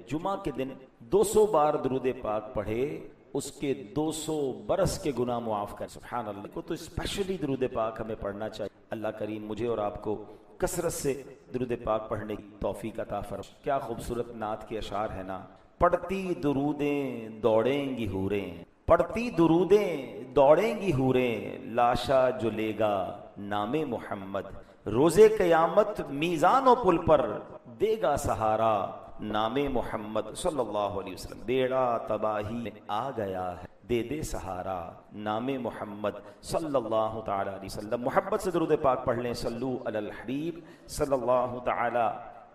जुमा के दिन 200 बार दुरूद पाक पढ़े, उसके 200 बरस के गुनाह मुआफ कर। सुभान अल्लाह को तो स्पेशली दुरूद पाक हमें पढ़ना चाहिए। अल्लाह करीम मुझे और आपको कसरत से दुरूद पाक पढ़ने की तौफीक अता फरमाए। क्या खूबसूरत नात के अशार है ना। पढ़ती दुरूदें दौड़ेंगी हूरें, पढ़ती दुरूदें दौड़ेंगी हूरें, लाशा जो लेगा नामे मोहम्मद, रोजे कयामत मीज़ानो पुल पर देगा सहारा नामे मोहम्मद सल्लल्लाहु अलैहि वसल्लम। बेड़ा तबाही में आ गया है, दे दे सहारा नामे मोहम्मद सल्लल्लाहु ताला अलैहि वसल्लम। मोहब्बत से दुरूद पाक पढ़ लें। सल्लू अलल हबीब सल्लल्लाहु ताला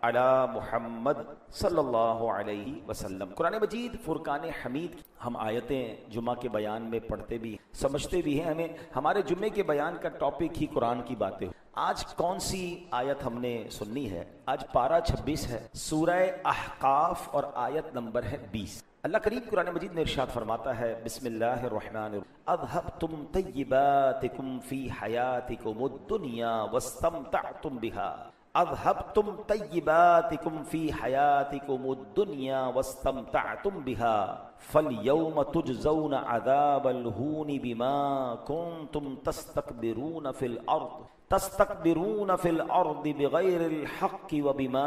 अला मोहम्मद सल्लल्लाहु अलैहि वसल्लम। कुरान मजीद फुरकान हमीद हम आयतें जुमा के बयान में पढ़ते भी समझते भी हैं। हमें हमारे जुम्मे के बयान का टॉपिक ही कुरान की बातें। आज कौन सी आयत हमने सुननी है? आज पारा 26 है, सूरह अहकाफ और आयत नंबर है 20। अल्लाह करीम कुरान मजीद में इरशाद फरमाता है, बिस्मिल्लाहिर्रहमानिर्रहीम, अज़हबतुम तय्यिबातिकुम फी हयातिकुमुद दुनिया वस्तमतअतुम बिहा, अज़हबतुम तय्यिबातिकुम फी हयातिकुमुद दुनिया वस्तमतअतुम बिहा, फलयौम तुजज़ौना अज़ाबल हूनि बिमा कुंतुम तस्तकबिरून फिल अर्द बिगैरिल हक़्क़ि व बिमा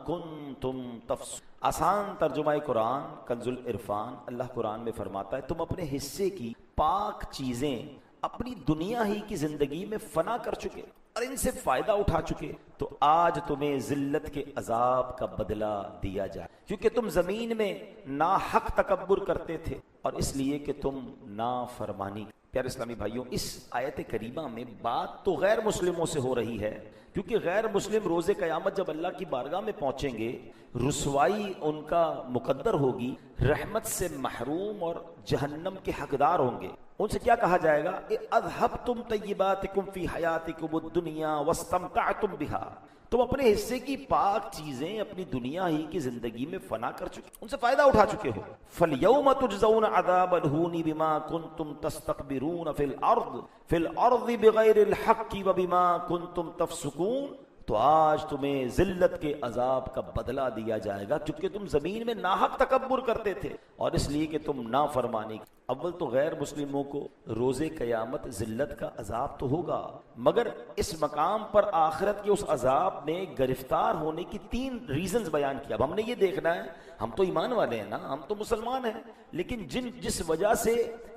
कुंतुम तफ़सूक़ून। आसान तर्जुमा कुरान कंजुल इरफान। अल्लाह कुरान में फरमाता है, तुम अपने हिस्से की पाक चीजें अपनी दुनिया ही की जिंदगी में फना कर चुके और इनसे फायदा उठा चुके, तो आज तुम्हें जिल्लत के अजाब का बदला दिया जाए, क्योंकि तुम जमीन में नाहक तकब्बुर करते थे और इसलिए कि तुम नाफरमानी। प्यारे इस्लामी भाइयों, इस आयत करीमा में बात तो गैर मुस्लिमों से हो रही है, क्योंकि गैर मुस्लिम रोजे कयामत जब अल्लाह की बारगाह में पहुंचेंगे, रुसवाई उनका मुकद्दर होगी, रहमत से महरूम और जहन्नम के हकदार होंगे। उनसे क्या कहा जाएगा? अज़हबतुम तय्यिबातिकुम फी हयातिकुमुद दुनिया वस्तमतअतुम बिहा, तुम अपने हिस्से की पाक चीजें अपनी दुनिया ही की जिंदगी में फना कर चुके, उनसे फायदा उठा चुके हो। फलयौम तुजज़ौना अज़ाबल हूनि बिमा कुंतुम तस्तकबिरून फिल अर्दि बिगैरिल हक़्क़ि व बिमा कुंतुम तफ़सूक़ून, तो आज तुम्हें जिल्लत के अजाब का बदला दिया जाएगा, क्योंकि तुम जमीन में नाहक तकब्बुर करते थे और इसलिए कि तुम नाफरमानी। अव्वल तो गैर मुस्लिमों को रोजे कयामत जिल्लत का अजाब तो होगा, मगर इस मकाम पर आखिरत के उस अजाब में गिरफ्तार होने की 3 रीजंस बयान किया। अब हमने ये देखना है, हम तो ईमान वाले हैं ना, हम तो मुसलमान हैं, लेकिन जिस वजह से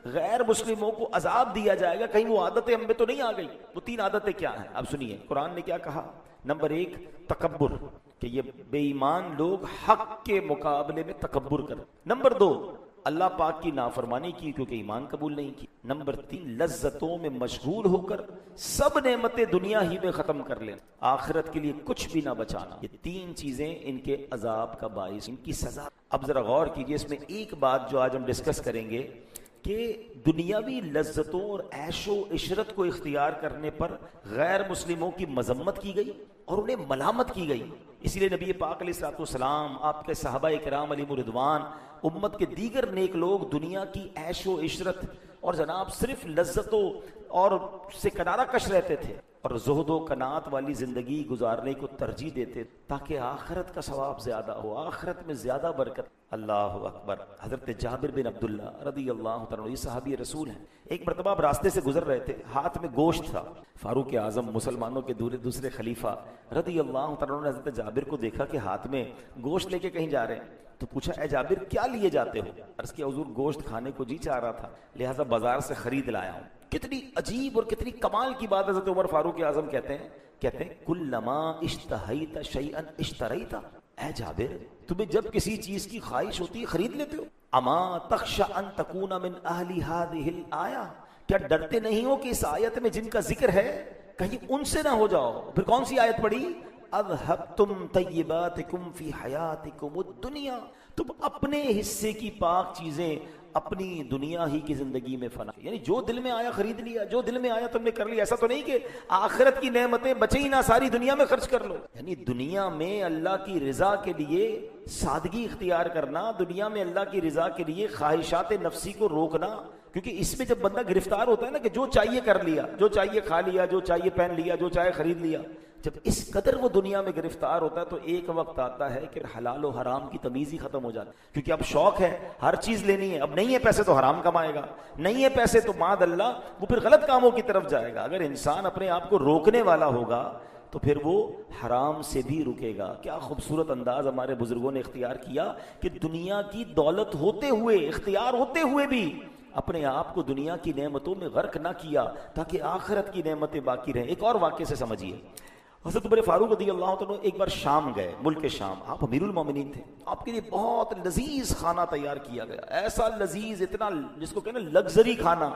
गैर मुस्लिमों को अजाब दिया जाएगा, कहीं वो आदतें हम में तो नहीं आ गई। वो 3 आदतें क्या हैं? अब सुनिए कुरान ने क्या कहा। नंबर 1 तकब्बुर, कि ये बेईमान लोग हक के मुकाबले में तकब्बुर कर। नंबर 2 अल्लाह पाक की नाफरमानी की, क्योंकि ईमान कबूल नहीं की। नंबर 3 लज्जतों में मशगूल होकर सब नेमतें दुनिया ही में खत्म कर लेना, आखिरत के लिए कुछ भी ना बचाना। ये 3 चीजें इनके अजाब का बाइस, इनकी सजा। अब जरा गौर कीजिए, इसमें एक बात जो आज हम डिस्कस करेंगे कि दुनियावी लज्जतों और ऐशो इशरत को इख्तियार करने पर गैर मुस्लिमों की मजम्मत की गई और उन्हें मलामत की गई। इसीलिए नबी पाक अलैहिस्सलाम, आपके सहाबा इकराम अलैहिम रिदवान, उम्मत के दीगर नेक लोग दुनिया की ऐशो इशरत और जनाब सिर्फ लज्जतों और से किनारा कश रहते थे और ज़ुहदो कनात वाली जिंदगी गुजारने को तरजीह देते, ताकि आखिरत का सवाब ज्यादा हो, आखिरत में ज्यादा बरकत। अल्लाह अकबर। हजरत जाबिर बिन अब्दुल्ला रदी अल्लाह तआला, ये सहाबी रसूल हैं। एक मरतबा आप रास्ते से गुजर रहे थे, हाथ में गोश्त था। फारूक आजम मुसलमानों के दूसरे खलीफा रदी अल्लाह तआला ने हजरत जाबिर को देखा कि हाथ में गोश्त लेके कहीं जा रहे हैं, तो पूछा, ए जाबिर क्या लिए जाते हो? अर्ज़ किया, हुजूर गोश्त खाने को जी चाह रहा था, लिहाजा बाजार से खरीद लाया हूँ। कितनी अजीब और कितनी कमाल की बात। हज़रत उमर फारूक आज़म कहते हैं कुल्लमा इश्तहैता शैअन इश्तरैता, ऐ जाबिर तुम्हें जब किसी चीज की ख्वाहिश होती है खरीद लेते हो। अमा तख्शा अन तकूना मिन अहली हादिहिल आया, क्या डरते नहीं हो कि इस आयत में जिनका जिक्र है कहीं उनसे ना हो जाओ? फिर कौन सी आयत पढ़ी? अज़हबतुम तय्यिबातिकुम फी हयातिकुमुद दुनिया, तुम अपने हिस्से की पाक चीजें अपनी दुनिया ही की जिंदगी में फना, यानी जो दिल में आया खरीद लिया, जो दिल में आया तुमने कर लिया। ऐसा तो नहीं कि आखिरत की नेमतें बचे ही ना, सारी दुनिया में खर्च कर लो। यानी दुनिया में अल्लाह की रिजा के लिए सादगी इख्तियार करना, दुनिया में अल्लाह की रिजा के लिए ख्वाहिशात नफ्सी को रोकना, क्योंकि इसमें जब बंदा गिरफ्तार होता है ना कि जो चाहिए कर लिया, जो चाहिए खा लिया, जो चाहिए पहन लिया, जो चाहे खरीद लिया, जब इस कदर वो दुनिया में गिरफ्तार होता है तो एक वक्त आता है कि हलाल और हराम की तमीज ही खत्म हो जाती है, क्योंकि अब शौक है, हर चीज लेनी है। अब नहीं है पैसे तो हराम कमाएगा, नहीं है पैसे तो मादअल्लाह वो फिर गलत कामों की तरफ जाएगा। अगर इंसान अपने आप को रोकने वाला होगा तो फिर वो हराम से भी रुकेगा। क्या खूबसूरत अंदाज हमारे बुजुर्गों ने इख्तियार किया कि दुनिया की दौलत होते हुए, इख्तियार होते हुए भी अपने आप को दुनिया की नेमतों में गर्क ना किया ताकि आखिरत की नेमतें बाकी रहें। एक और वाक़े से समझिए, हज़रत उमर फारूक रज़ियल्लाहु अन्हु एक बार शाम गए, मुल्क शाम। आप अमीरुल मोमिनीन थे, आपके लिए बहुत लजीज खाना तैयार किया गया, ऐसा लजीज, इतना जिसको कहना लग्जरी खाना,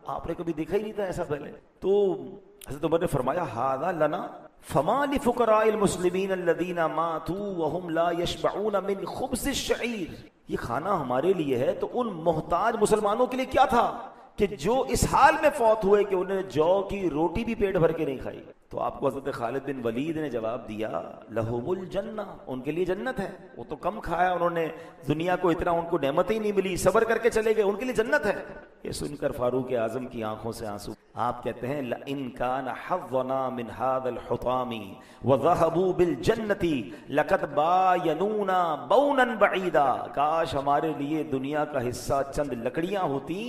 आपने कभी देखा ही नहीं था ऐसा पहले। तो हज़रत उमर ने फरमाया, हादा लना फमा लिफुकराइल मुस्लिमीन अल्लज़ीना मातू वहुम ला यशबऊन मिन खुब्ज़िश शईर। ये खाना हमारे लिए है, तो उन मोहताज मुसलमानों के लिए क्या था कि जो इस हाल में फौत हुए कि उन्हें जौ की रोटी भी पेट भर के नहीं खाई। तो आपको हज़रत खालिद बिन वलीद ने जवाब दिया, लहुमुल जन्ना, उनके लिए जन्नत है। वो तो कम खाया उन्होंने, दुनिया को इतना उनको नेमत ही नहीं मिली, सब्र करके चले गए, उनके लिए जन्नत है। ये सुनकर फारूक आजम की आंखों से आंसू। आप कहते हैं, इन कान हज़्ज़ना मिन हाज़ल हुतामी व ज़हबू बिल जन्नती लक़द बायनूना बौनन बईदा। काश हमारे लिए दुनिया का हिस्सा चंद लकड़ियां होती,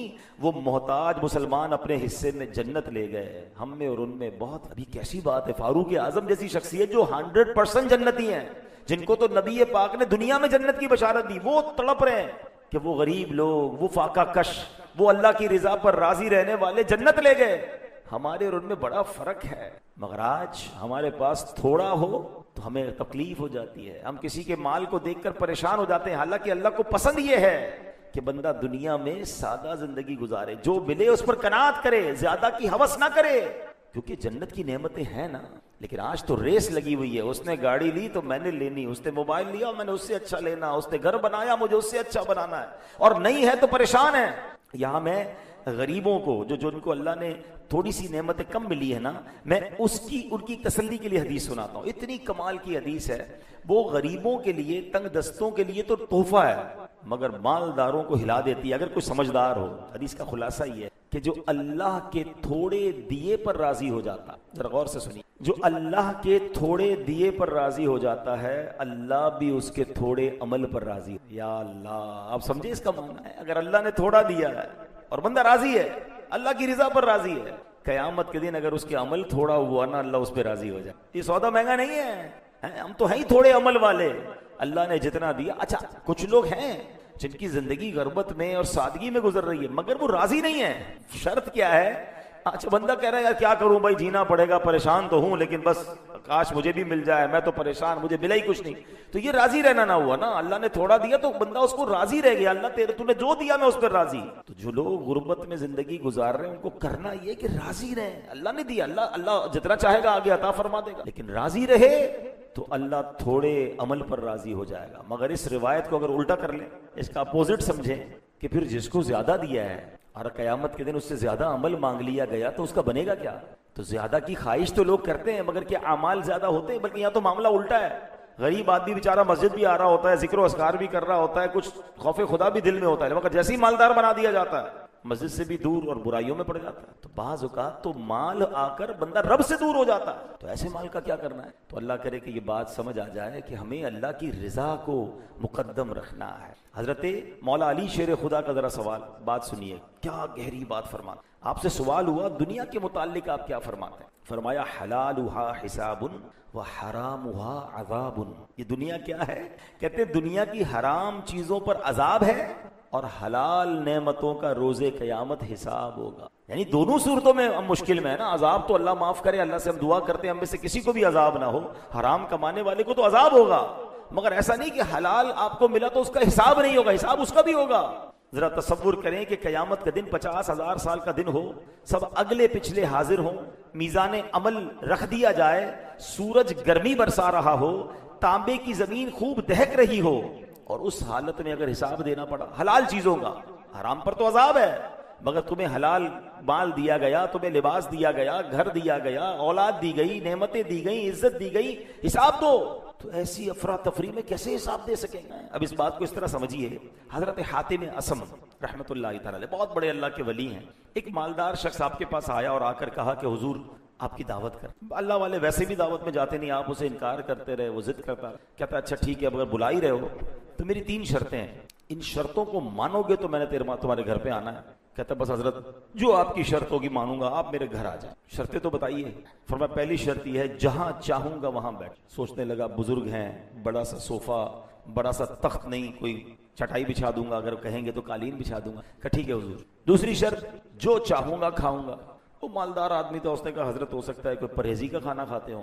वो मोहताज मुसलमान अपने हिस्से में जन्नत ले गए, हम में और उनमें बहुत। अभी कैसी बात है, फारूक आजम जैसी शख्सियत जो 100% जन्नती हैं, जिनको तो नबी पाक ने दुनिया में जन्नत की बशारत दी, वो तड़प रहे हैं कि वो गरीब लोग, वो फाका कश, वो अल्लाह की रिजा पर राजी रहने वाले जन्नत ले गए। हमारे और उनमें बड़ा फर्क है। मगर आज हमारे पास थोड़ा हो तो हमें तकलीफ हो जाती है, हम किसी के माल को देखकर परेशान हो जाते हैं। हालांकि अल्लाह को पसंद ये है कि बंदा दुनिया में सादा जिंदगी गुजारे, जो मिले उस पर कनात करे, ज्यादा की हवस ना करे, क्योंकि जन्नत की नेमतें हैं ना। लेकिन आज तो रेस लगी हुई है, उसने गाड़ी ली तो मैंने लेनी, उसने मोबाइल लिया मैंने उससे अच्छा लेना, उसने घर बनाया मुझे उससे अच्छा बनाना है, और नहीं है तो परेशान है। यहाँ मैं गरीबों को, जो जिनको अल्लाह ने थोड़ी सी नेमतें कम मिली है ना, मैं उनकी तसल्ली के लिए हदीस सुनाता हूँ। इतनी कमाल की हदीस है, वो गरीबों के लिए, तंग दस्तों के लिए तो तोहफा है, मगर मालदारों को हिला देती है अगर कोई समझदार हो। हदीस का खुलासा ये है कि जो अल्लाह के थोड़े दिए पर राजी हो जाता, जरा गौर से सुनिए, जो अल्लाह के थोड़े दिए पर राजी हो जाता है, अल्लाह भी उसके थोड़े अमल पर राजी। या अल्लाह, आप समझे इसका माना है, अगर अल्लाह ने थोड़ा दिया है और बंदा राजी है, अल्लाह की रिजा पर राजी है, कयामत के दिन अगर उसके अमल थोड़ा हुआ ना, अल्लाह उस पर राजी हो जाए। ये सौदा महंगा नहीं है, हम तो हैं ही थोड़े अमल वाले, अल्लाह ने जितना दिया। अच्छा, कुछ लोग हैं जिनकी जिंदगी गुर्बत में और सादगी में गुजर रही है, मगर वो राजी नहीं है। शर्त क्या है? अच्छा, बंदा कह रहा है यार क्या करूं भाई, जीना पड़ेगा, परेशान तो हूं, लेकिन बस काश मुझे भी मिल जाए, मैं तो परेशान, मुझे मिला ही कुछ नहीं। तो ये राजी रहना ना हुआ ना, अल्लाह ने थोड़ा दिया तो बंदा उसको राजी रह गया, अल्लाह तेरे तूने जो दिया मैं उस पर राजी। तो जो लोग गुर्बत में जिंदगी गुजार रहे हैं उनको करना ये कि राजी रहे, अल्लाह ने दिया, अल्लाह जितना चाहेगा आगे अता फरमा देगा, लेकिन राजी रहे तो अल्लाह थोड़े अमल पर राजी हो जाएगा। मगर इस रिवायत को अगर उल्टा कर ले, इसका अपोजिट समझें कि फिर जिसको ज्यादा दिया है और कयामत के दिन उससे ज्यादा अमल मांग लिया गया तो उसका बनेगा क्या? तो ज्यादा की ख्वाहिश तो लोग करते हैं, मगर क्या अमाल ज्यादा होते हैं? बल्कि यहाँ तो मामला उल्टा है। गरीब आदमी बेचारा मस्जिद भी आ रहा होता है, जिक्र अस्कार भी कर रहा होता है, कुछ खौफे खुदा भी दिल में होता है, मगर जैसे ही मालदार बना दिया जाता है मस्जिद से भी दूर और बुराइयों में पड़ जाता है। तो बाज़ औक़ात तो माल आकर बंदा रब से दूर हो जाता है। तो ऐसे माल का क्या करना है? तो अल्लाह करे कि ये बात समझ आ जाए कि हमें अल्लाह की रिजा को मुकद्दम रखना है। हजरत मौला अली शेर खुदा का जरा सवाल, बात सुनिए, क्या गहरी बात फरमाते। आपसे सवाल हुआ दुनिया के मुताल्लिक आप क्या फरमाते हैं? फरमाया हलालुहा हिसाबुन व हरामुहा अज़ाबुन। ये दुनिया क्या है? कहते दुनिया की हराम चीजों पर अजाब है और हलाल नेमतों का रोजे कयामत हिसाब होगा। यानी दोनों सूरतों में हम मुश्किल में है ना। अजाब तो अल्लाह माफ करे, अल्लाह से हम दुआ करते हैं हम में से किसी को भी अजाब ना हो, हराम कमाने वाले को तो अजाब होगा, मगर ऐसा नहीं कि हलाल आपको मिला तो उसका हिसाब नहीं होगा, हिसाब उसका भी होगा। जरा तसव्वुर करें कि कयामत का दिन 50,000 साल का दिन हो, सब अगले पिछले हाजिर हो, मीज़ान अमल रख दिया जाए, सूरज गर्मी बरसा रहा हो, तांबे की जमीन खूब दहक रही हो, और उस हालत में अगर हिसाब देना पड़ा हलाल चीजों का, हराम पर तो अजाब है, मगर तुम्हें हलाल माल दिया गया, तुम्हें लिबास दिया गया, घर दिया गया, औलाद दी गई, नेमतें दी गई, इज्जत दी गई, हिसाब दो। तो ऐसी अफरा तफरी में कैसे हिसाब दे सकेंगे? अब इस बात को इस तरह समझिए, हजरत हातिम असम रहमतुल्लाह तआला अलैह बहुत बड़े अल्लाह के वली हैं। एक मालदार शख्स आपके पास आया और आकर कहा कि हुजूर आपकी दावत कर। अल्लाह वाले वैसे भी दावत में जाते नहीं, आप उसे इनकार करते रहे, वो जिद करता रहे। कहता अच्छा ठीक है, अब अगर बुला ही रहे हो तो मेरी 3 शर्तें हैं, इन शर्तों को मानोगे तो मैंने तुम्हारे घर पे आना है। कहता बस हजरत जो आपकी शर्त होगी मानूंगा, आप मेरे घर आ जाए। शर्तें तो बताइए। फरमाया पहली शर्त यह है जहां चाहूंगा वहां बैठ। सोचने लगा बुजुर्ग हैं, बड़ा सा सोफा, बड़ा सा तख्त नहीं, कोई चटाई बिछा दूंगा, अगर कहेंगे तो कालीन बिछा दूंगा। कहा ठीक है हुजूर। दूसरी शर्त जो चाहूंगा खाऊंगा। वो मालदार आदमी था, उसने कहा हजरत हो सकता है कोई परहेजी का खाना खाते हो,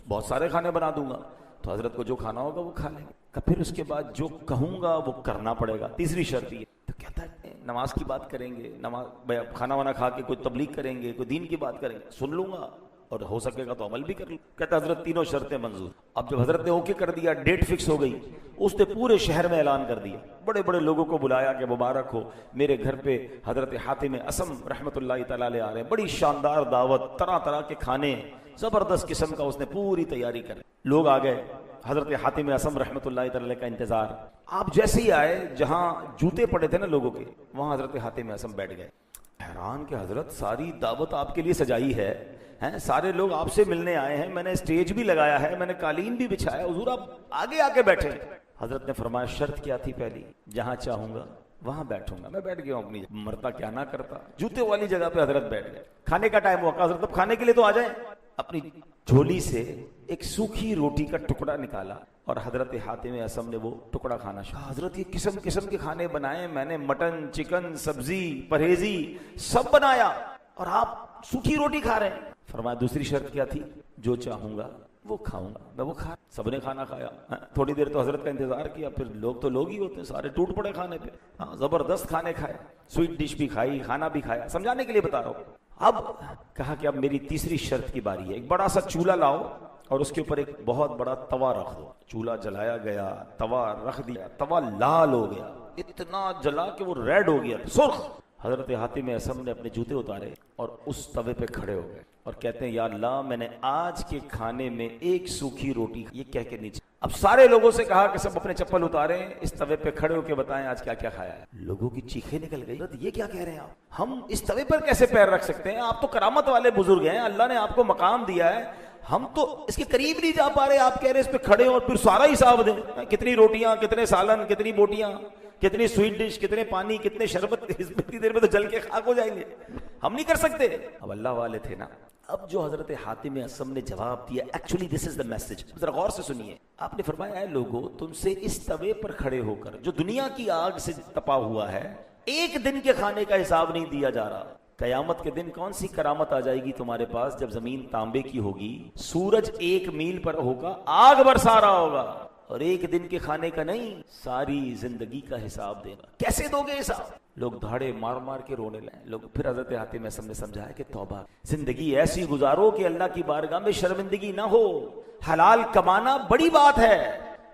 बहुत सारे खाने बना दूंगा, तो हजरत को जो खाना होगा वो खा लेंगे। फिर उसके बाद जो कहूंगा वो करना पड़ेगा। तीसरी शर्त ये। तो कहता है नमाज की बात करेंगे, नमाज खाना वाना खा के कोई तबलीग करेंगे, कोई दीन की बात करेंगे, सुन लूंगा और हो सकेगा तो अमल भी कर लूँ। कहता हजरत तीनों शर्तें मंजूर। अब जब हजरत ने ओके कर दिया, डेट फिक्स हो गई, उसने पूरे शहर में ऐलान कर दिया, बड़े बड़े लोगों को बुलाया कि मुबारक हो, मेरे घर पे हजरत हातिम असम रहमतुल्लाहि तआला अलैह आ रहे हैं, बड़ी शानदार दावत, तरह तरह के खाने, जबरदस्त किस्म का उसने पूरी तैयारी कर। लोग आ गए, हजरत हातिम असम रहमतुल्लाहि तआला का इंतजार। आप जैसे ही आए, जहां जूते पड़े थे ना लोगों के, वहां हजरत हातिम असम बैठ गए। हैरान कि हजरत सारी दावत आपके लिए सजाई है, हैं सारे लोग आपसे मिलने आए हैं, मैंने स्टेज भी लगाया है, मैंने कालीन भी बिछाया, हुजूर आप आगे आके बैठे। हजरत ने फरमाया शर्त क्या थी पहली? जहां चाहूंगा वहां बैठूंगा। मैं बैठ गया हूं अपनी, मरता क्या ना करता, जूते वाली जगह पे हजरत बैठ गए। खाने का टाइम हुआ, हजरत अब खाने के लिए तो आ जाए। अपनी झोली से एक सूखी रोटी का टुकड़ा निकाला और हजरत हातिम असम ने वो टुकड़ा खाना शुरू। हजरत ये किस्म किस्म के खाने बनाए, मैंने मटन, चिकन, सब्जी, परहेजी सब बनाया और आप सूखी रोटी खा रहे हैं। फरमाया दूसरी शर्त क्या थी? जो चाहूंगा वो खाऊंगा। मैं वो खा, सबने खाना खाया। थोड़ी देर तो हजरत का इंतजार किया, फिर लोग तो लोग ही होते हैं, सारे टूट पड़े खाने पे। हाँ जबरदस्त खाने खाए, स्वीट डिश भी खाई, खाना भी खाया, समझाने के लिए बता रहा हूं। अब कहा कि अब मेरी तीसरी शर्त की बारी है, एक बड़ा सा चूल्हा लाओ और उसके ऊपर एक बहुत बड़ा तवा रख दो। चूल्हा जलाया गया, तवा रख दिया, तवा लाल हो गया, इतना जला कि वो रेड हो गया, सुर्ख। हजरत हातिम असम ने अपने जूते उतारे और उस तवे पे खड़े हो गए और कहते हैं या अल्लाह, मैंने आज के खाने में एक सूखी रोटी, ये कह के नीचे। अब सारे लोगों से कहा कि सब अपने चप्पल उतारे, इस तवे पे खड़े होकर बताएं आज क्या क्या खाया है। लोगों की चीखें निकल गई, ये क्या कह रहे हैं आप, हम इस तवे पर कैसे पैर रख सकते हैं? आप तो करामत वाले बुजुर्ग हैं, अल्लाह ने आपको मकाम दिया है, हम तो इसके करीब नहीं जा पा रहे। आप कह रहे हैं इस पे खड़े और फिर सारा हिसाब दें, कितनी रोटियां, कितने सालन, कितनी बोटियां, कितनी स्वीट डिश, कितने पानी, कितने शरबत, इतनी देर में तो जल के खाक हो जाएंगे, हम नहीं कर सकते। अब अल्लाह वाले थे ना। अब जो हजरत हातिम असम ने जवाब दिया, actually this is the message, जरा गौर से सुनिए। आपने फरमाया है लोगों, तुमसे इस तवे पर खड़े होकर जो दुनिया की आग से तपा हुआ है, एक दिन के खाने का हिसाब नहीं दिया जा रहा। कयामत के दिन कौन सी करामत आ जाएगी तुम्हारे पास, जब जमीन तांबे की होगी, सूरज 1 मील पर होगा, आग बरसा रहा होगा, और एक दिन के खाने का नहीं, सारी जिंदगी का हिसाब देगा। कैसे दोगे हिसाब? लोग धाड़े मार मार के रोने लगे। लोग फिर हजरत हातिम असम ने समझाया कि तौबा, जिंदगी ऐसी गुजारो कि अल्लाह की बारगाह में शर्मिंदगी ना हो। हलाल कमाना बड़ी बात है,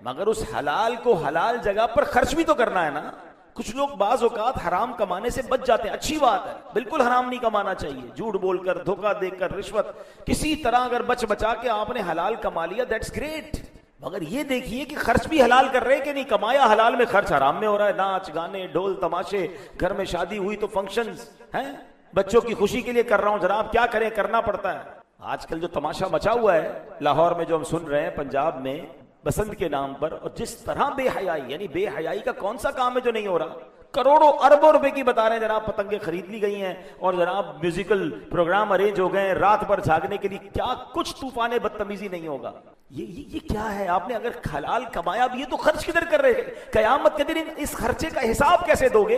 मगर उस हलाल को हलाल जगह पर खर्च भी तो करना है ना। कुछ लोग बाज औकात हराम कमाने से बच जाते हैं, अच्छी बात है, बिल्कुल हराम नहीं कमाना चाहिए। झूठ बोलकर, धोखा देकर, रिश्वत, किसी तरह अगर बच बचा के आपने हलाल कमा लिया, दैट्स ग्रेट। मगर ये देखिए कि खर्च भी हलाल कर रहे हैं कि नहीं, कमाया हलाल में, खर्च हराम में हो रहा है। नाच गाने, ढोल तमाशे, घर में शादी हुई तो फंक्शंस हैं, बच्चों की खुशी के लिए कर रहा हूं, जनाब क्या करें, करना पड़ता है। आजकल जो तमाशा मचा हुआ है लाहौर में, जो हम सुन रहे हैं, पंजाब में बसंत के नाम पर, और जिस तरह बेहयाई, यानी बेहयाई का कौन सा काम है जो नहीं हो रहा। करोड़ों अरबों रुपए की बता रहे हैं जनाब, पतंगे खरीद ली गई हैं और जनाब म्यूजिकल प्रोग्राम अरेंज हो गए, रात भर जागने के लिए, क्या कुछ तूफाने बदतमीजी नहीं होगा। ये क्या है? आपने अगर हलाल कमाया भी है तो खर्च किधर कर रहे हैं? कयामत के दिन इस खर्चे का हिसाब कैसे दोगे?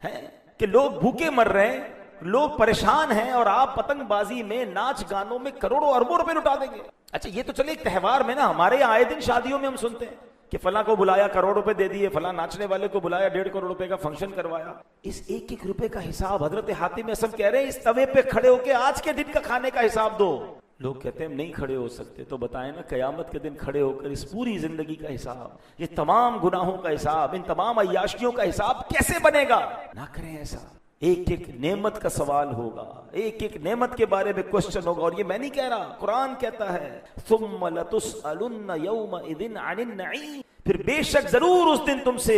हैं कि लोग भूखे मर रहे हैं, लोग परेशान हैं, और आप पतंगबाजी में, नाच गानों में करोड़ों अरबों रुपए लुटा देंगे। अच्छा ये तो चले एक त्योहार में ना, हमारे यहाँ आए दिन शादियों में हम सुनते हैं कि फला को बुलाया, करोड़ रुपए दे दिए, फला नाचने वाले को बुलाया, 1.5 करोड़ रुपए का फंक्शन करवाया। इस एक एक रुपए का हिसाब हजरत हातिम असम कह रहे हैं, इस तवे पे खड़े होके आज के दिन का खाने का हिसाब दो। लोग कहते हैं नहीं खड़े हो सकते, तो बताएं ना, कयामत के दिन खड़े होकर इस पूरी जिंदगी का हिसाब, ये तमाम गुनाहों का हिसाब, इन तमाम अय्याशियों का हिसाब कैसे बनेगा? ना करें ऐसा। एक एक नेमत का सवाल होगा, एक एक नेमत के बारे में क्वेश्चन होगा। और ये मैं नहीं कह रहा, कुरान कहता है, सुम्मा लतुसअलुन्न यौमइदिन अनिन नईम, फिर बेशक जरूर उस दिन तुमसे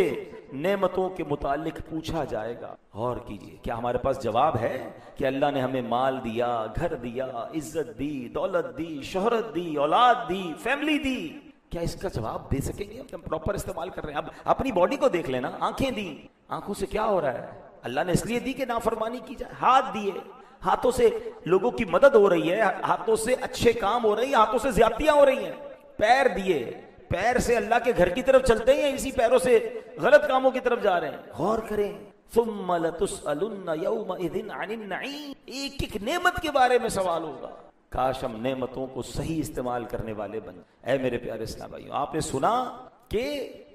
नेमतों के मुतालिक पूछा जाएगा। और कीजिए, क्या हमारे पास जवाब है कि अल्लाह ने हमें माल दिया, घर दिया, इज्जत दी, दौलत दी, शोहरत दी, औलाद दी, फैमिली दी? क्या इसका जवाब दे सकेंगे? हम प्रॉपर इस्तेमाल कर रहे हैं? अब अपनी बॉडी को देख लेना, आंखें दी, आंखों से क्या हो रहा है? अल्लाह ने इसलिए दी कि नाफरमानी की जाए। हाथ दिए, हाथों से लोगों की मदद हो रही है, हाथों से अच्छे काम हो रहे हैं, हाथों से ज्यादतियां हो रही हैं। पैर दिए, पैर से अल्लाह के घर की तरफ चलते हैं या इसी पैरों से गलत कामों की तरफ जा रहे हैं? गौर करें। सुम्मा लतुसअलुन्ना यौमइज़िन अनिन नईम, एक एक नेमत के बारे में सवाल होगा। काश हम नेमतों को सही इस्तेमाल करने वाले बन। ऐ मेरे प्यारे इस्लाम भाइयों, आपने सुना कि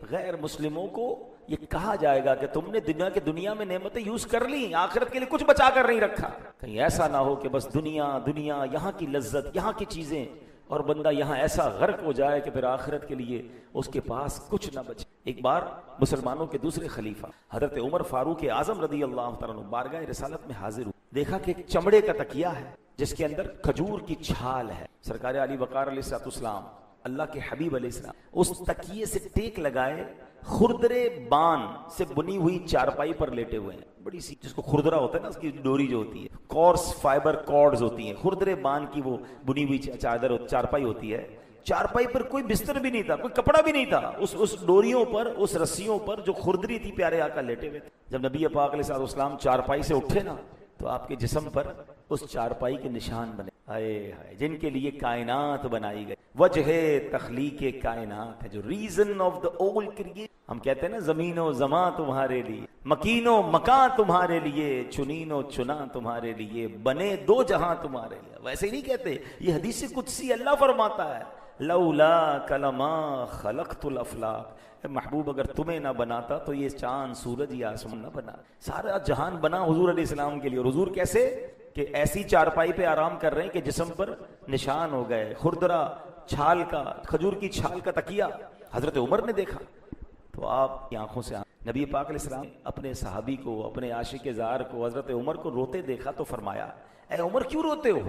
गैर मुस्लिमों को ये कहा जाएगा कि तुमने दुनिया में नेमतें यूज कर ली, आखिरत के लिए कुछ बचा कर नहीं रखा। कहीं ऐसा ना हो कि बस दुनिया दुनिया, यहाँ की लज्जत, यहाँ की चीजें, और बंदा यहाँ ऐसा गर्क हो जाए कि फिर आखिरत के लिए उसके पास कुछ ना बचे। एक बार मुसलमानों के दूसरे खलीफा हजरत उमर फारूक आजम रदी अल्लाह तआला अन्हु बारगाह रिसालत में हाजिर हुए। देखा कि एक चमड़े का तकिया है जिसके अंदर खजूर की छाल है। सरकार अली वकार अलैहिस्सलाम, अल्लाह के हबीब अलैहिस्सलाम उस तकिए से टेक लगाए खुरदरे बान से बुनी हुई चारपाई पर लेटे हुए हैं। बड़ी सी, जिसको खुरदरा होता है ना, उसकी डोरी जो होती है, कॉर्स फाइबर कॉर्ड्स होती हैं, खुरदरे बान की वो बुनी हुई चादर चारपाई होती है। चारपाई पर कोई बिस्तर भी नहीं था, कोई कपड़ा भी नहीं था। उस डोरियों पर, उस रस्सियों पर जो खुरदरी थी, प्यारे आका लेटे हुए थे। जब नबी पाक अलैहिस्सलाम चारपाई से उठे ना, तो आपके जिस्म पर उस चारपाई के निशान बने। हाय हाय, जिनके लिए कायनात बनाई गई, वजह तख्लीके कायनात है, जो reason of the whole creation. हम कहते हैं ना, जमीनो जमा तुम्हारे लिए, मकीनो मकान तुम्हारे लिए, चुनीनो चुना तुम्हारे लिए, बने दो जहां तुम्हारे लिए। वैसे ही नहीं कहते, ये हदीस कुदसी अल्लाह फरमाता है, लौला कलमा खलक़तुल अफलाक, महबूब अगर तुम्हें ना बनाता तो ये चांद सूरज या आसमान ना बना। सारा जहान बना हुजूर अलैहिस्सलाम के लिए। और हुजूर कैसे कि ऐसी चारपाई पे आराम कर रहे हैं कि जिस्म पर निशान हो गए, खुरदरा छाल का, खजूर की छाल का तकिया। हजरत उमर ने देखा तो आपकी आंखों से नबी पाक अलैहिस्सलाम अपने सहाबी को, अपने आशिक ज़ार को, हजरत उमर को रोते देखा तो फरमाया, ए उमर क्यों रोते हो?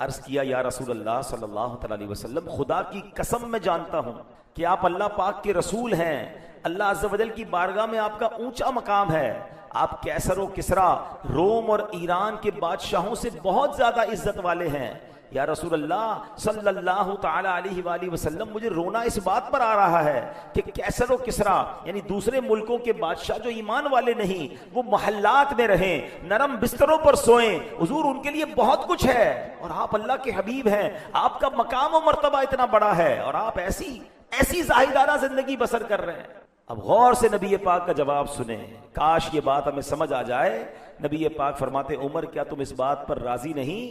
अर्ज किया, या रसूल अल्लाह सल्लल्लाहु अलैहि वसल्लम, खुदा की कसम मैं जानता हूं कि आप अल्लाह पाक के रसूल हैं। अल्लाह अज़्ज़ वजल की बारगाह में आपका ऊंचा मकाम है। आप कैसर व किसरा, रोम और ईरान के बादशाहों से बहुत ज्यादा इज्जत वाले हैं। या रसूल अल्लाह सल्लल्लाहु ताला अलैहि वसल्लम, मुझे रोना इस बात पर आ रहा है कि कैसर व किसरा यानी दूसरे मुल्कों के बादशाह जो ईमान वाले नहीं, वो मोहल्लात में रहें, नरम बिस्तरों पर सोएं। हुजूर उनके लिए बहुत कुछ है और आप अल्लाह के हबीब हैं, आपका मकाम और मर्तबा इतना बड़ा है और आप ऐसी जाहिदाना जिंदगी बसर कर रहे हैं। अब गौर से नबी पाक का जवाब सुने, काश ये बात हमें समझ आ जाए। नबी पाक फरमाते, उमर क्या तुम इस बात पर राजी नहीं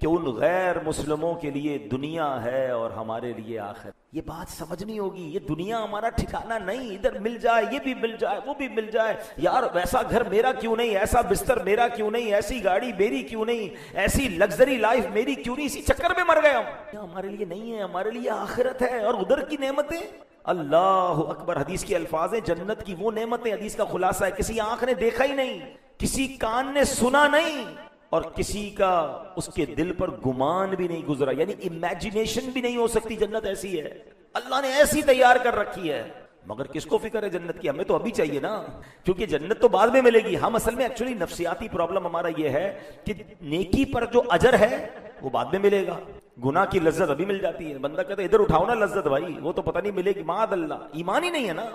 कि उन गैर मुस्लिमों के लिए दुनिया है और हमारे लिए आखिर? ये बात समझनी होगी। ये दुनिया हमारा ठिकाना नहीं, इधर मिल जाए, ये भी मिल जाए, वो भी मिल जाए। यार वैसा घर मेरा क्यों नहीं, ऐसा बिस्तर मेरा क्यों नहीं, ऐसी गाड़ी मेरी क्यों नहीं, ऐसी लग्जरी लाइफ मेरी क्यों नहीं? इसी चक्कर में मर गए हम। हमारे लिए नहीं है, हमारे लिए आखिरत है और उधर की नेमतें। अल्लाह अकबर। हदीस के अल्फाज है, जन्नत की वो नेमतें, हदीस का खुलासा है, किसी आंख ने देखा ही नहीं, किसी कान ने सुना नहीं और किसी का उसके दिल पर गुमान भी नहीं गुजरा, यानी इमेजिनेशन भी नहीं हो सकती। जन्नत ऐसी है, अल्लाह ने ऐसी तैयार कर रखी है। मगर किसको फिक्र है जन्नत की? हमें तो अभी चाहिए ना, क्योंकि जन्नत तो बाद में मिलेगी। हम असल में एक्चुअली नफ्सियाती प्रॉब्लम हमारा यह है कि नेकी पर जो अजर है वो बाद में मिलेगा, गुनाह की लज्जत अभी मिल जाती है। बंदा कहता है इधर उठाओ ना लज्जत भाई, वो तो पता नहीं मिलेगी। माद अल्लाह, ईमान ही नहीं है ना,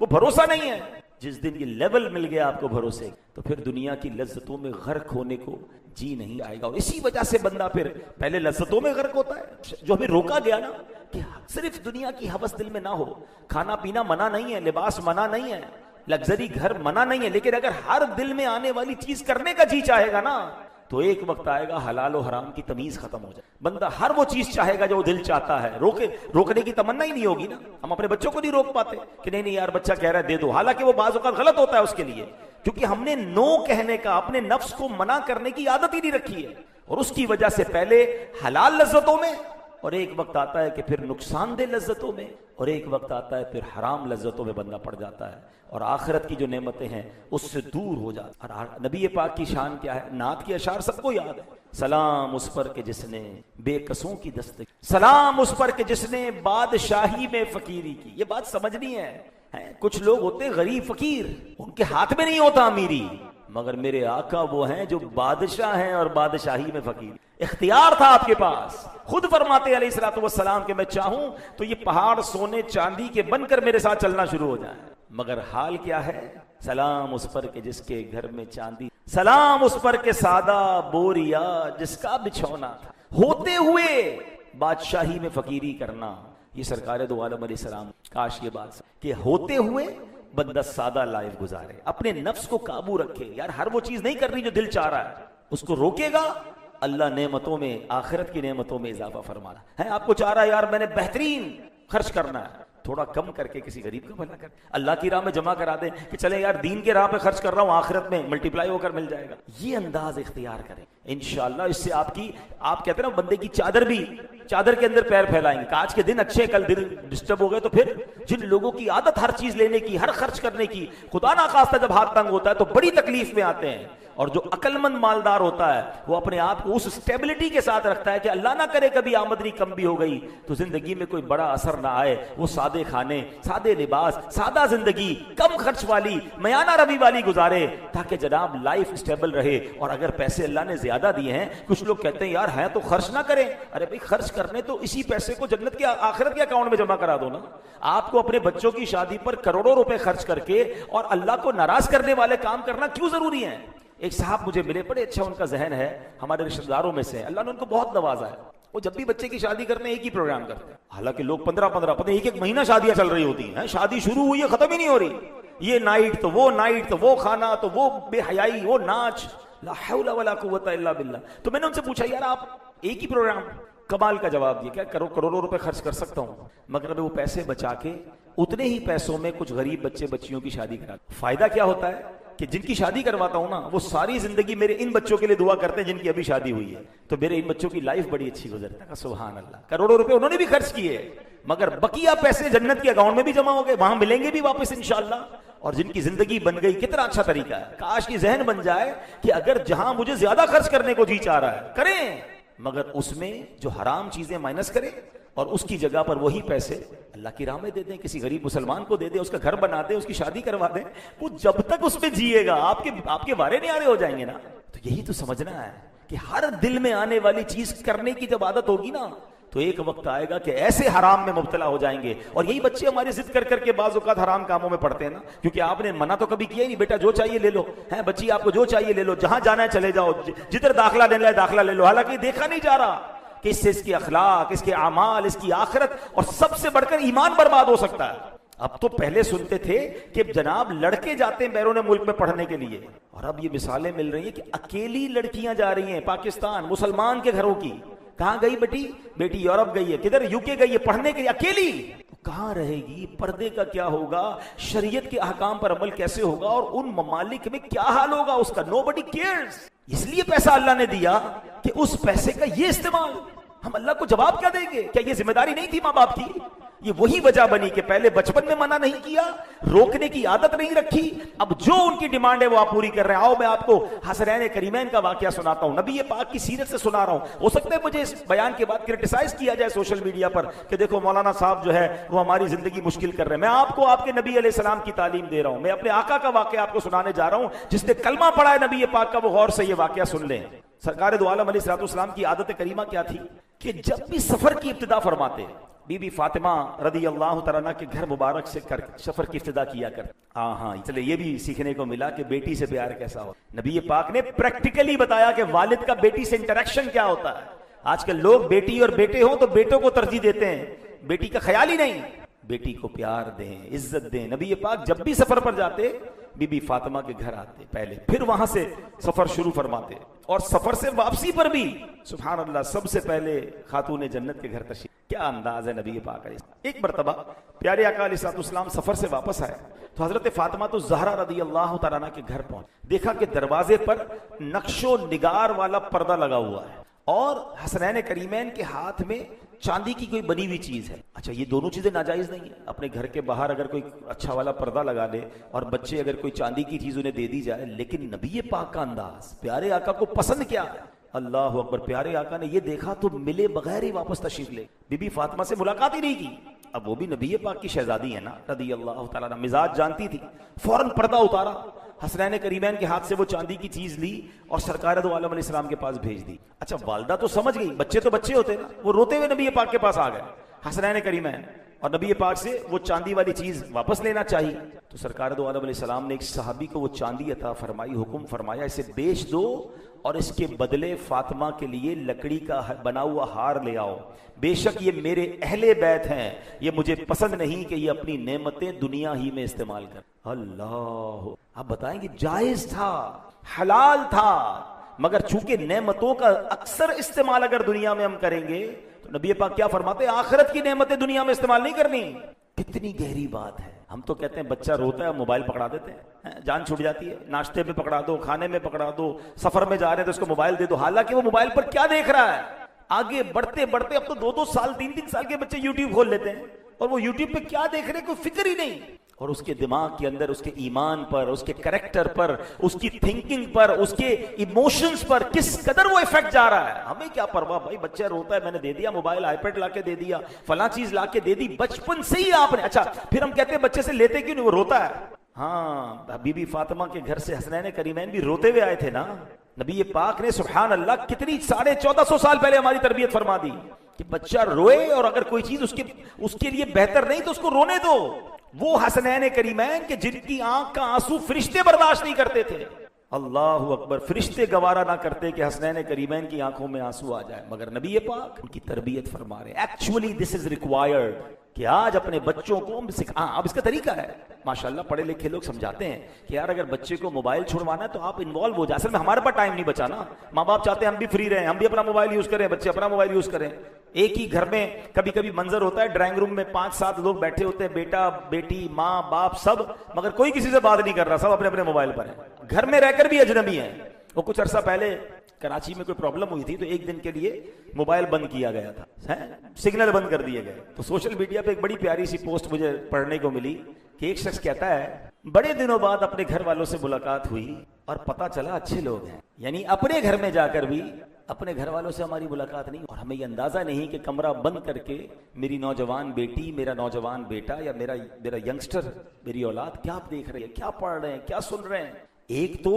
वो भरोसा नहीं है। जिस दिन ये लेवल मिल गया आपको भरोसे, तो फिर दुनिया की लज्जतों में गर्क होने को जी नहीं आएगा। और इसी वजह से बंदा फिर पहले लज्जतों में गर्क होता है। जो हमें रोका गया ना कि सिर्फ दुनिया की हवस दिल में ना हो, खाना पीना मना नहीं है, लिबास मना नहीं है, लग्जरी घर मना नहीं है, लेकिन अगर हर दिल में आने वाली चीज करने का जी चाहेगा ना, तो एक वक्त आएगा हलाल और हराम की तमीज खत्म हो जाए। बंदा हर वो चीज चाहेगा जो दिल चाहता है, रोकने की तमन्ना ही नहीं होगी ना। हम अपने बच्चों को नहीं रोक पाते कि नहीं यार बच्चा कह रहा है दे दो, हालांकि वो बाज़ औक़ात गलत होता है उसके लिए, क्योंकि हमने नो कहने का, अपने नफ्स को मना करने की आदत ही नहीं रखी है। और उसकी वजह से पहले हलाल लज्जतों में, और एक वक्त आता है कि फिर नुकसानदेह लज्जतों में, और एक वक्त आता है फिर हराम लज्जतों में बंदा पड़ जाता है और आखिरत की जो नेमतें हैं उससे दूर हो जाता है। और नबी पाक की शान क्या है? नात की अशार सबको याद है। सलाम उस पर के जिसने बेकसों की दस्तक, सलाम उस पर के जिसने बादशाही में फकीरी की। ये बात समझनी है कुछ लोग होते हैं गरीब फकीर, उनके हाथ में नहीं होता अमीरी, मगर मेरे आका वो हैं जो बादशाह हैं और बादशाही में फकीर। इख्तियार था आपके पास, खुद फरमाते अलैहिस्सलातु वस्सलाम कि मैं चाहूं तो ये पहाड़ सोने चांदी के बनकर मेरे साथ चलना शुरू हो जाए। मगर हाल क्या है? सलाम उस पर के जिसके घर में चांदी, सलाम उस पर के सादा बोरिया जिसका बिछौना था। होते हुए बादशाही में फकीरी करना, ये सरकार दो आलम अलैहिस्सलाम, काश ये बात कि होते हुए बंदा सादा लाइफ गुजारे, अपने नफ्स को काबू रखे। यार हर वो चीज नहीं करनी जो दिल चाह रहा है, उसको रोकेगा, अल्लाह नेमतों में, आखिरत की नेमतों में इजाफा फरमाना है। आपको चाह रहा है यार मैंने बेहतरीन खर्च करना है, थोड़ा कम करके किसी गरीब का भला कर, अल्लाह की राह में जमा करा दे कि चले यार दीन के राह पे खर्च कर रहा हूं, आखिरत में मल्टीप्लाई होकर मिल जाएगा। ये अंदाज इख्तियार करें, इंशाअल्लाह इससे आपकी, आप कहते हैं ना बंदे की चादर भी, चादर के अंदर पैर फैलाएंगे। आज के दिन अच्छे, कल दिन डिस्टर्ब हो गए तो फिर जिन लोगों की आदत हर चीज लेने की, हर खर्च करने की, खुदा ना खास्ता जब हाथ तंग होता है तो बड़ी तकलीफ में आते हैं। और जो अक्लमंद मालदार होता है वो अपने आप को उस स्टेबिलिटी के साथ रखता है कि अल्लाह ना करे कभी आमदनी कम भी हो गई तो जिंदगी में कोई बड़ा असर ना आए। वो सादे खाने, सादे लिबास, सादा जिंदगी, कम खर्च वाली, मयाना रवि वाली गुजारे ताकि जनाब लाइफ स्टेबल रहे। और अगर पैसे अल्लाह ने ज्यादा दिए हैं, कुछ लोग कहते हैं यार है तो खर्च ना करें, अरे भाई खर्च करने तो इसी पैसे को जन्नत के, आखिरत के अकाउंट में जमा करा दो ना। आपको अपने बच्चों की शादी पर करोड़ों रुपए खर्च करके और अल्लाह को नाराज करने वाले काम करना क्यों जरूरी है? एक साहब मुझे मिले, बड़े अच्छा उनका जहन है, हमारे रिश्तेदारों में से, अल्लाह ने उनको बहुत नवाजा है। वो जब भी बच्चे की शादी करते हैं एक ही प्रोग्राम करते हैं, हालांकि लोग 15-15 पता एक एक महीना शादियां चल रही होती हैं, शादी शुरू हुई है खत्म ही नहीं हो रही, ये नाइट तो वो नाइट, तो वो खाना, तो वो बेहयाई, वो नाच, ला हौला वला कुव्वता इल्ला बिल्लाह। तो मैंने उनसे पूछा यार आप एक ही प्रोग्राम, कमाल का जवाब दिया, क्या करोड़ों रुपए खर्च कर सकता हूँ, मगर वो पैसे बचा के उतने ही पैसों में कुछ गरीब बच्चे बच्चियों की शादी करा। फायदा क्या होता है कि जिनकी शादी करवाता हूं ना वो सारी जिंदगी मेरे इन बच्चों के लिए दुआ करते हैं जिनकी अभी शादी हुई है, तो मेरे इन बच्चों की लाइफ बड़ी अच्छी गुजरता है। सुभान अल्लाह, करोड़ों रुपए उन्होंने भी खर्च किए, मगर बकिया पैसे जन्नत के अकाउंट में भी जमा हो गए, वहां मिलेंगे भी वापस इंशाअल्लाह। और जिनकी जिंदगी बन गई, कितना अच्छा तरीका है। काश की जहन बन जाए कि अगर जहां मुझे ज्यादा खर्च करने को जी चाह रहा है करें, मगर उसमें जो हराम चीजें माइनस करें और उसकी जगह पर वही पैसे अल्लाह की राह में दे दें, किसी गरीब मुसलमान को दे दें, उसका घर बना दें, उसकी शादी करवा दें। वो जब तक उसमें जिएगा आपके बारे नहीं आ रहे हो जाएंगे ना। तो यही तो समझना है कि हर दिल में आने वाली चीज करने की जब आदत होगी ना तो एक वक्त आएगा कि ऐसे हराम में मुब्तला हो जाएंगे। और यही बच्चे हमारी जिद कर करके बाज़ औक़ात हराम कामों में पड़ते हैं ना, क्योंकि आपने मना तो कभी किया ही नहीं, बेटा जो चाहिए ले लो, है बच्ची आपको जो चाहिए ले लो, जहां जाना है चले जाओ, जिधर दाखिला लेना है दाखिला ले लो। हालांकि देखा नहीं जा रहा कि इससे इसकी अखलाक, इसके आमाल, इसकी आखिरत और सबसे बढ़कर ईमान बर्बाद हो सकता है। अब तो पहले सुनते थे कि जनाब लड़के जाते हैं बैरून मुल्क में पढ़ने के लिए, और अब ये मिसालें मिल रही हैं कि अकेली लड़कियां जा रही हैं पाकिस्तान, मुसलमान के घरों की। कहां गई बेटी यूरोप गई है, किधर यूके गई है पढ़ने के लिए, अकेली। कहां रहेगी? पर्दे का क्या होगा? शरीयत के अहकाम पर अमल कैसे होगा? और उन ममालिक में क्या हाल होगा उसका? Nobody cares. इसलिए पैसा अल्लाह ने दिया कि उस पैसे का ये इस्तेमाल। हम अल्लाह को जवाब क्या देंगे? क्या ये जिम्मेदारी नहीं थी माँ बाप की? ये वही वजह बनी कि पहले बचपन में मना नहीं किया, रोकने की आदत नहीं रखी, अब जो उनकी डिमांड है वो आप पूरी कर रहे हैं। आओ मैं आपको हसनैन करीमैन का वाकया सुनाता हूं, नबी पाक की सीरत से सुना रहा हूं। हो सकता है मुझे इस बयान के बाद क्रिटिसाइज किया जाए सोशल मीडिया पर कि देखो मौलाना साहब जो है वो हमारी जिंदगी मुश्किल कर रहे हैं। मैं आपको आपके नबी अलैहिस्सलाम की तालीम दे रहा हूं, मैं अपने आका का वाकया आपको सुनाने जा रहा हूं। जिसने कलमा पढ़ा है नबी पाक का वो गौर से ये वाकया सुन लें। सरकार दो आलम अलैहिस्सलाम की आदत करीमा क्या थी कि जब भी सफर की इब्तिदा फरमाते, बीबी फातिमा रदी अल्लाह तआला के घर मुबारक से कर सफर की इब्तिदा किया कर। हाँ, चले ये भी सीखने को मिला कि बेटी से प्यार कैसा हो। नबी पाक ने प्रैक्टिकली बताया कि वालिद का बेटी से इंटरेक्शन क्या होता है। आजकल लोग बेटी और बेटे हो तो बेटों को तरजीह देते हैं, बेटी का ख्याल ही नहीं। बेटी को प्यार दें, इज्जत दें। नबी पाक जब भी सफर पर जाते बीबी फातिमा के घर आते पहले, फिर वहां से सफर शुरू फरमाते, और सफर से वापसी पर भी सुभान अल्लाह सबसे पहले खातून जन्नत के घर तशरीफ। क्या अंदाज है नबी पाक का। एक मरतबा प्यारे आका अलैहिस्सलाम सफर से वापस आए तो हजरत फातिमा तो ज़हरा रदी अल्लाह तआला के घर पहुंच, देखा कि दरवाजे पर नक्शो निगार वाला पर्दा लगा हुआ है और हसनैन करीमैन के हाथ में चांदी की कोई बनी हुई चीज है। अच्छा, ये दोनों चीजें नाजायज नहीं है। अपने घर के बाहर अगर कोई अच्छा वाला पर्दा लगा ले और बच्चे अगर कोई चांदी की चीज उन्हें दे दी जाए, लेकिन नबी पाक का अंदाज, प्यारे आका को पसंद क्या है? अल्लाह अकबर। प्यारे आका ने ये देखा तो मिले बगैर ही वापस तशरीफ ले, बीबी फातिमा से मुलाकात ही नहीं की। अब वो भी नबी पाक की शहजादी है ना रदी अल्लाह तआला अन्हा, मिजाज जानती थी, फौरन पर्दा उतारा, हसनैन करीमैन के हाथ से वो चांदी की चीज ली और सरकार दो आलम अलैहिस्सलाम के पास भेज दी। अच्छा, वालदा तो समझ गई, बच्चे तो बच्चे होते ना, वो रोते हुए नबी पाक के पास आ गए हसनैन करीमैन, और नबी पाक से वो चांदी वाली चीज वापस लेना चाहिए। तो सरकार दो आलम अलैहिस्सलाम ने एक सहाबी को वो चांदी अता फरमाई, हुक्म फरमाया इसे बेच दो और इसके बदले फातिमा के लिए लकड़ी का बना हुआ हार ले आओ, बेशक ये मेरे अहले बैत हैं, ये मुझे पसंद नहीं कि ये अपनी नेमतें दुनिया ही में इस्तेमाल कर। अल्लाह, आप बताएंगे जायज था, हलाल था, मगर चूंकि नेमतों का अक्सर इस्तेमाल अगर दुनिया में हम करेंगे तो नबी पाक क्या फरमाते हैं, आखिरत की नेमतें दुनिया में इस्तेमाल नहीं करनी। कितनी गहरी बात है। हम तो कहते हैं बच्चा रोता है मोबाइल पकड़ा देते हैं, जान छूट जाती है, नाश्ते में पकड़ा दो, खाने में पकड़ा दो, सफर में जा रहे हैं तो उसको मोबाइल दे दो, हालांकि वो मोबाइल पर क्या देख रहा है। आगे बढ़ते बढ़ते अब तो 2-2 साल 3-3 साल के बच्चे यूट्यूब खोल लेते हैं और वो यूट्यूब पे क्या देख रहे हैं कोई फिक्र ही नहीं, और उसके दिमाग के अंदर उसके ईमान पर, उसके कैरेक्टर पर, उसकी थिंकिंग पर, उसके इमोशंस पर किस कदर वो इफेक्ट जा रहा है। हमें क्या परवाह भाई, बच्चा रोता है मैंने दे दिया मोबाइल, आईपैड लाके दे दिया, फला चीज लाके दे दी, बचपन से ही आपने। अच्छा, फिर हम कहते हैं बच्चे से लेते क्यों नहीं, वो रोता है। हाँ, बीबी फातिमा के घर से हसनैन करीमैन भी रोते हुए आए थे ना। नबी पाक ने सुभान अल्लाह कितनी 1450 साल पहले हमारी तरबियत फरमा दी कि बच्चा रोए और अगर कोई चीज उसके लिए बेहतर नहीं तो उसको रोने दो। वो हसनैन करीमैन के जिनकी आंख का आंसू फरिश्ते बर्दाश्त नहीं करते थे, अल्लाह अकबर, फरिश्ते गवारा ना करते कि हसनैन करीमैन की आंखों में आंसू आ जाए, मगर नबी पाक उनकी तरबियत फरमा रहे। एक्चुअली दिस इज रिक्वायर्ड कि आज अपने बच्चों को अब इसका तरीका है, माशाल्लाह पढ़े लिखे लोग समझाते हैं कि यार अगर बच्चे को मोबाइल छुड़वाना है तो आप इन्वॉल्व हो जाए। असल में हमारे पास टाइम नहीं बचा ना, माँ बाप चाहते हैं हम भी फ्री रहें, हम भी अपना मोबाइल यूज करें, बच्चे अपना मोबाइल यूज करें। एक ही घर में कभी कभी मंजर होता है, ड्राइंग रूम में 5-7 लोग बैठे होते हैं, बेटा बेटी माँ बाप सब, मगर कोई किसी से बात नहीं कर रहा, सब अपने अपने मोबाइल पर है, घर में रहकर भी अजनबी है। वो कुछ अरसा पहले कराची में कोई प्रॉब्लम हुई थी तो एक दिन के लिए मोबाइल बंद किया गया था, सिग्नल बंद कर दिए गए। तो सोशल मीडिया पे एक बड़ी प्यारी सी पोस्ट मुझे पढ़ने को मिली कि एक शख्स कहता है बड़े दिनों बाद अपने घर वालों से मुलाकात हुई और पता चला अच्छे लोग हैं, यानी अपने घर में जाकर भी अपने घर वालों से हमारी मुलाकात नहीं, और हमें ये अंदाजा नहीं कि कमरा बंद करके मेरी नौजवान बेटी, मेरा नौजवान बेटा या मेरा यंगस्टर, मेरी औलाद क्या देख रही है, क्या पढ़ रहे हैं, क्या सुन रहे हैं। एक तो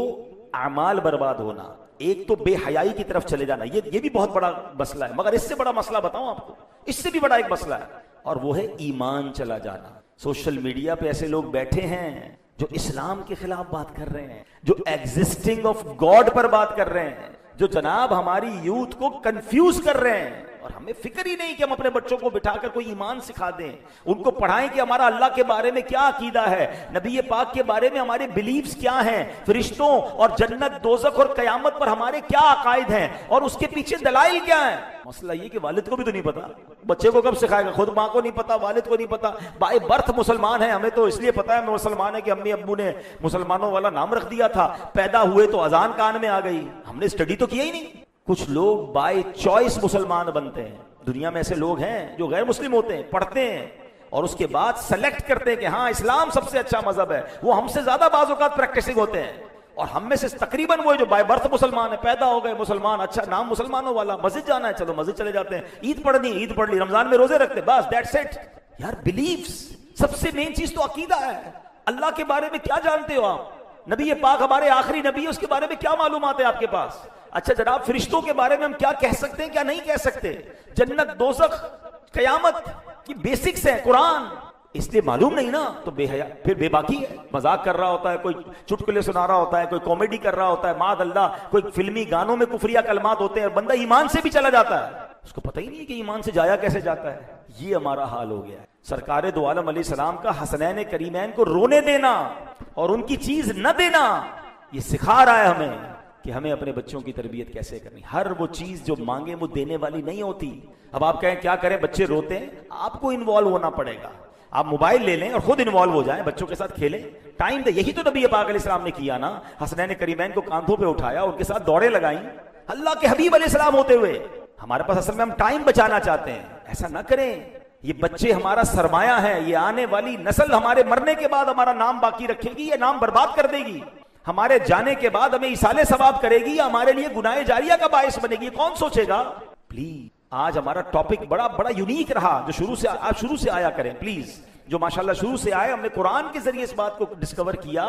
अमाल बर्बाद होना, एक तो बेहयाई की तरफ चले जाना, ये भी बहुत बड़ा मसला है, मगर इससे बड़ा मसला बताऊं आपको, इससे भी बड़ा एक मसला है, और वो है ईमान चला जाना। सोशल मीडिया पे ऐसे लोग बैठे हैं जो इस्लाम के खिलाफ बात कर रहे हैं, जो एग्जिस्टिंग ऑफ गॉड पर बात कर रहे हैं, जो जनाब हमारी यूथ को कंफ्यूज कर रहे हैं, और हमें फिक्र ही नहीं कि हम अपने बच्चों को बिठाकर कोई ईमान सिखा दें, उनको पढ़ाएं कि हमारा अल्लाह के बारे में क्या अकीदा है, नबी पाक के बारे में हमारे बिलीव्स क्या हैं, फरिश्तों और जन्नत दोज़ख और कयामत पर हमारे क्या अकायद हैं और उसके पीछे दलाइल क्या है। मसला ये कि वालिद को भी तो नहीं पता, बच्चे को कब सिखाएगा, खुद माँ को नहीं पता, वालिद को नहीं पता, बाय बर्थ मुसलमान है, हमें तो इसलिए पता है मुसलमान है कि अम्मी अब्बू ने मुसलमानों वाला नाम रख दिया था, पैदा हुए तो अजान कान में आ गई, हमने स्टडी तो किया ही नहीं। कुछ लोग बाय चॉइस मुसलमान बनते हैं, दुनिया में ऐसे लोग हैं जो गैर मुस्लिम होते हैं, पढ़ते हैं और उसके बाद सेलेक्ट करते हैं कि हाँ इस्लाम सबसे अच्छा मजहब है, वो हमसे ज्यादा बाज़ औक़ात प्रैक्टिसिंग होते हैं, और हम में से तकरीबन वो जो बाय बर्थ मुसलमान है, पैदा हो गए मुसलमान, अच्छा नाम मुसलमानों वाला, मस्जिद जाना है चलो मस्जिद चले जाते हैं, ईद पढ़नी ईद पढ़ ली, रमजान में रोजे रखते, बस दैट्स इट। यार बिलीव्स, सबसे मेन चीज तो अकीदा है। अल्लाह के बारे में क्या जानते हो आप, नबी पाक हमारे आखिरी नबी है, उसके बारे में क्या मालूमात है आपके पास। अच्छा जनाब, फरिश्तों के बारे में हम क्या कह सकते हैं क्या नहीं कह सकते, जन्नत दोज़ख कयामत की बेसिक्स है, कुरान, इसलिए मालूम नहीं ना तो बेहया, फिर बेबाकी है, मजाक कर रहा होता है, कोई चुटकुले सुना रहा होता है, कोई कॉमेडी कर रहा होता है, माद अल्लाह, कोई फिल्मी गानों में कुफरिया कलमात होते हैं, बंदा ईमान से भी चला जाता है, उसको पता ही नहीं है कि ईमान से जाया कैसे जाता है। ये हमारा हाल हो गया है। सरकार दो आलम अलैहिस्सलाम का हसनैन करीमैन को रोने देना और उनकी चीज न देना, ये सिखा रहा है हमें कि हमें अपने बच्चों की तरबियत कैसे करनी। हर वो चीज जो मांगे वो देने वाली नहीं होती। अब आप कहें क्या करें, बच्चे रोते हैं, आपको इन्वॉल्व होना पड़ेगा, आप मोबाइल ले लें और खुद इन्वॉल्व हो जाएं, बच्चों के साथ खेलें, टाइम दे। यही तो नबी पाक अलैहिस्सलाम ने किया ना, हसनैन करीमैन को कांधों पे उठाया, उनके साथ दौड़े लगाई, अल्लाह के हबीब अलैहिस्सलाम होते हुए। हमारे पास असल में हम टाइम बचाना चाहते हैं, ऐसा ना करें। ये बच्चे हमारा सरमाया है, ये आने वाली नस्ल हमारे मरने के बाद हमारा नाम बाकी रखेगी या नाम बर्बाद कर देगी, हमारे जाने के बाद हमें इसाले सवाब करेगी या हमारे लिए गुनाहे जारिया का बायस बनेगी, कौन सोचेगा। प्लीज आज हमारा टॉपिक बड़ा बड़ा यूनिक रहा, जो आप शुरू से आया करें प्लीज, जो माशाल्लाह शुरू से आए। हमने कुरान के जरिए इस बात को डिस्कवर किया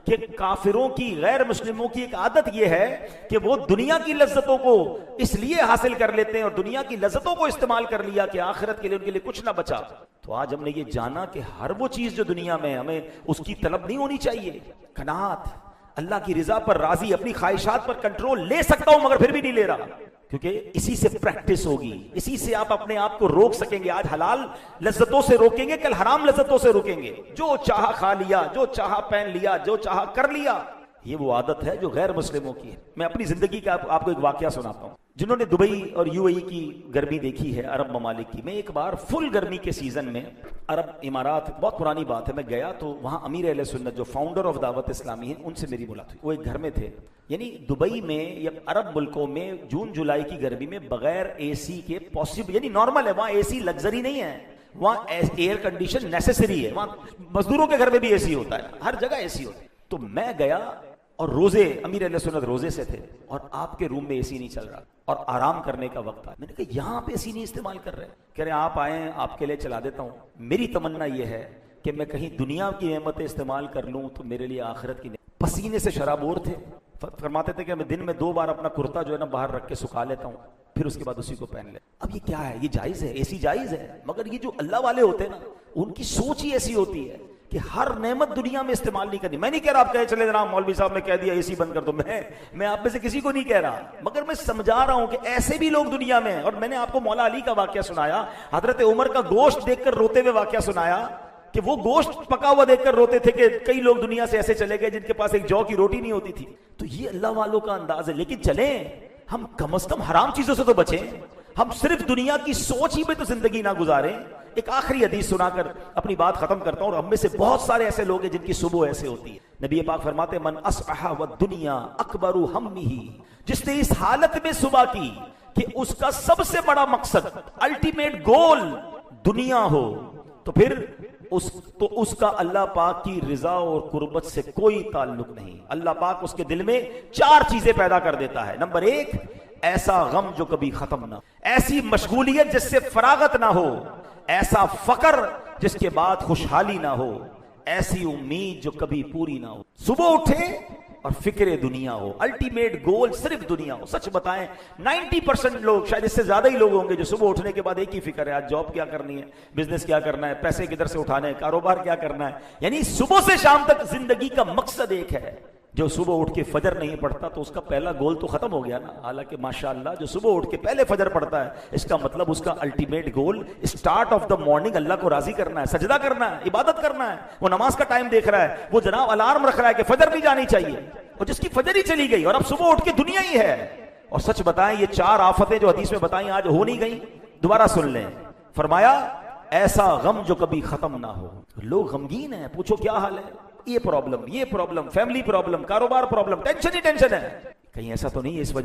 कि काफिरों की, गैर मुस्लिमों की एक आदत यह है कि वो दुनिया की लज्जतों को इसलिए हासिल कर लेते हैं और दुनिया की लज्जतों को इस्तेमाल कर लिया कि आखिरत के लिए उनके लिए कुछ ना बचा। तो आज हमने ये जाना कि हर वो चीज जो दुनिया में हमें उसकी तलब नहीं होनी चाहिए। कनात, अल्लाह की रिजा पर राजी, अपनी ख्वाहिशात पर कंट्रोल ले सकता हूं मगर फिर भी नहीं ले रहा, क्योंकि इसी से प्रैक्टिस होगी, इसी से आप अपने आप को रोक सकेंगे। आज हलाल लज्जतों से रोकेंगे, कल हराम लज्जतों से रोकेंगे। जो चाहा खा लिया, जो चाहा पहन लिया, जो चाहा कर लिया, ये वो आदत है जो गैर मुस्लिमों की है। मैं अपनी जिंदगी का आपको एक वाकया सुनाता हूं। जिन्होंने दुबई और यूएई की गर्मी देखी है, अरब ममालिक की, मैं एक बार फुल गर्मी के सीजन में अरब इमारात, बहुत पुरानी बात है, मैं गया तो वहां अमीर अहले सुन्नत जो फाउंडर ऑफ दावत इस्लामी है, उनसे मेरी मुलाकात हुई। वो एक घर में थे। यानी दुबई में या अरब मुल्कों में जून जुलाई की गर्मी में बगैर एसी के पॉसिबल, यानी नॉर्मल है, वहां एसी लग्जरी नहीं है, वहां एयर कंडीशन नेसेसरी है। वहां मजदूरों के घर में भी एसी होता है, हर जगह एसी होता है। तो मैं गया और रोजे, अमीर अहले सुन्नत रोजे से थे और आपके रूम में एसी नहीं चल रहा और आराम करने का वक्त था। मैंने कहा यहां पे एसी नहीं इस्तेमाल कर रहे। कह रहे आप आए, आपके लिए चला देता हूं। मेरी तमन्ना यह है कि मैं कहीं दुनिया की नेमतें इस्तेमाल कर लूं तो मेरे लिए आखिरत की। पसीने से शराबोर थे, फरमाते थे कि मैं दिन में 2 बार अपना कुर्ता जो है ना बाहर रख के सुखा लेता हूं, फिर उसके बाद उसी को पहन ले। अब ये क्या है? ये जायज है, एसी जायज है, मगर ये जो अल्लाह वाले होते हैं ना, उनकी सोच ही ऐसी होती है कि हर नेमत दुनिया में इस्तेमाल नहीं करनी। मैं नहीं कह रहा आप कहे चले जनाब मौलवी साहब ने कह दिया एसी बंद कर दो, मैं आप में से किसी को नहीं कह रहा, मगर मैं समझा रहा हूं कि ऐसे भी लोग दुनिया में हैं। और मैंने आपको मौला अली का वाकया सुनाया, हजरत उमर का गोश्त देखकर रोते हुए वाकया सुनाया कि वो गोश्त पका हुआ देखकर रोते थे कि कई लोग दुनिया से ऐसे चले गए जिनके पास एक जौ की रोटी नहीं होती थी। तो ये अल्लाह वालों का अंदाज है। लेकिन चले हम कम से कम हराम चीजों से तो बचें, हम सिर्फ दुनिया की सोच ही में तो जिंदगी ना गुजारें। एक आखिरी हदीस सुनाकर अपनी बात खत्म करता हूं। और हम में से बहुत सारे ऐसे लोग हैं जिनकी सुबह ऐसे होती है। नबी पाक फरमाते मन अस्बहा व दुनिया अकबरु हम्मिही, जिसने इस हालत में सुबह की कि उसका सबसे बड़ा मकसद, अल्टीमेट गोल दुनिया हो, तो फिर उसका अल्लाह पाक की रिजा और कुर्बत से कोई ताल्लुक नहीं। अल्लाह पाक उसके दिल में 4 चीजें पैदा कर देता है। नंबर 1, ऐसा गम जो कभी खत्म ना, ऐसी मशगूलियत जिससे फरागत ना हो, ऐसा फकर जिसके बाद खुशहाली ना हो, ऐसी उम्मीद जो कभी पूरी ना हो। सुबह उठे और फिक्र दुनिया हो, अल्टीमेट गोल सिर्फ दुनिया हो। सच बताएं 90% लोग, शायद इससे ज्यादा ही लोग होंगे जो सुबह उठने के बाद एक ही फिक्र है, आज जॉब क्या करनी है, बिजनेस क्या करना है, पैसे किधर से उठाने हैं, कारोबार क्या करना है। यानी सुबह से शाम तक जिंदगी का मकसद एक है। जो सुबह उठ के फजर नहीं पढ़ता तो उसका पहला गोल तो खत्म हो गया ना। हालांकि माशाअल्लाह जो सुबह उठ के पहले फजर पढ़ता है, इसका मतलब उसका ultimate goal start of the morning अल्लाह को राजी करना है, सजदा करना है, इबादत करना है। वो नमाज का टाइम देख रहा है, वो जनाब अलार्म रख रहा है कि फजर भी जानी चाहिए, और जिसकी फजर ही चली गई और अब सुबह उठ के दुनिया ही है। और सच बताएं ये 4 आफतें जो हदीस में बताई आज हो नहीं गई। दोबारा सुन लें, फरमाया ऐसा गम जो कभी खत्म ना हो। लोग गमगीन हैं, पूछो क्या हाल है, ये प्रॉब्लम, फैमिली प्रॉब्लम, कारोबार प्रॉब्लम, टेंशन ही टेंशन है। कहीं ऐसा तो नहीं है इस वजह